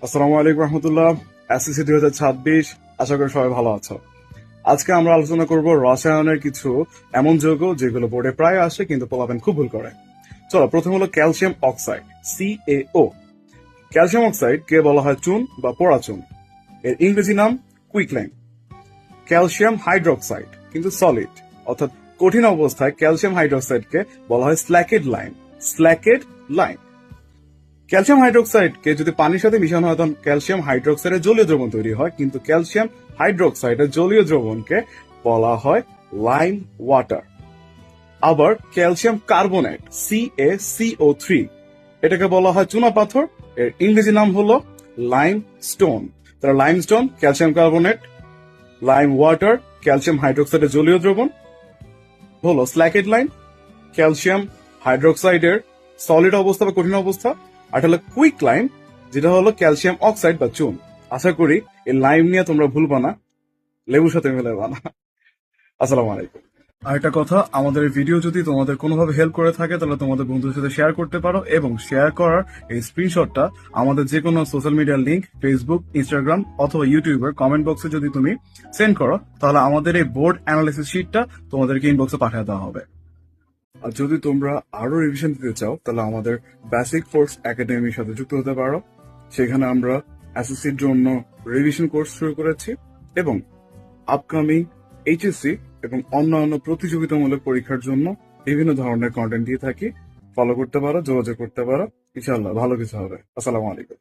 আসসালামু আলাইকুম রহমতুল্লাহ। এসএসসি 2026, আশা করি সবাই ভালো আছো। আজকে আমরা আলোচনা করব রসায়নের কিছু এমন যৌগ যেগুলো বোর্ডে প্রায় আসে কিন্তু পোলাপেন খুব ভুল করে। চলো, প্রথম হলো calcium oxide, CaO। Calcium oxide কে বলা হয় চুন বা পোড়া চুন। এর ইংরেজি নাম কুইকলাইম। ক্যালসিয়াম হাইড্রোক্সাইড কিন্তু সলিড, অর্থাৎ কঠিন অবস্থায় ক্যালসিয়াম হাইড্রোক্সাইডকে বলা হয় slaked lime. Slaked lime. Calcium হাইড্রোক্সাইডকে যদি পানির সাথে মিশানো হয় তখন ক্যালসিয়াম হাইড্রোক্সাইডের জলীয় দ্রবণ তৈরি হয়, কিন্তু ক্যালসিয়াম হাইড্রোক্সাইডের জলীয় দ্রবণকে বলা হয় লাইম ওয়াটার। আবার ক্যালসিয়াম কার্বনেট, CaCO3, এটাকে বলা হয় চুনা পাথর। এর ইংরেজি নাম হলো লাইম স্টোন। তাহলে limestone, calcium carbonate, lime water, calcium হাইড্রোক্সাইডের জলীয় দ্রবণ হলো স্ল্যাকেড লাইম। ক্যালসিয়াম হাইড্রোক্সাইডের সলিড অবস্থা বা কঠিন অবস্থা। আর হলো কুইক লাইম, যেটা হলো ক্যালসিয়াম অক্সাইড বা চুন। আশা করি এই লাইম নিয়ে তোমরা ভুলবা না, লেবুর সাথে মিলাবা না। আসসালামু আলাইকুম। আর একটা কথা, আমাদের ভিডিও যদি তোমাদের কোনোভাবে হেল্প করে থাকে তাহলে তোমাদের বন্ধুদের সাথে শেয়ার করতে পারো, এবং শেয়ার করার এই স্ক্রিনশটটা আমাদের যে কোনো সোশ্যাল মিডিয়ার লিঙ্ক, ফেসবুক, ইনস্টাগ্রাম অথবা ইউটিউবের কমেন্ট বক্সে যদি তুমি সেন্ড করো তাহলে আমাদের এই বোর্ড অ্যানালাইসিস শিটটা তোমাদেরকে ইনবক্সে পাঠিয়ে দেওয়া হবে। আর যদি তোমরা আরো রিভিশন দিতে চাও তাহলে আমাদের বেসিক ফোর্স একাডেমির সাথে যুক্ত হতে পারো। সেখানে আমরা এসএসসির জন্য রিভিশন কোর্স শুরু করেছি এবং আপকামিং এইচএসসি এবং অন্যান্য প্রতিযোগিতামূলক পরীক্ষার জন্য বিভিন্ন ধরনের কন্টেন্ট দিয়ে থাকি। ফলো করতে পারো, যোগাযোগ করতে পারো, ইনশাআল্লাহ ভালো কিছু হবে। আসসালামু আলাইকুম।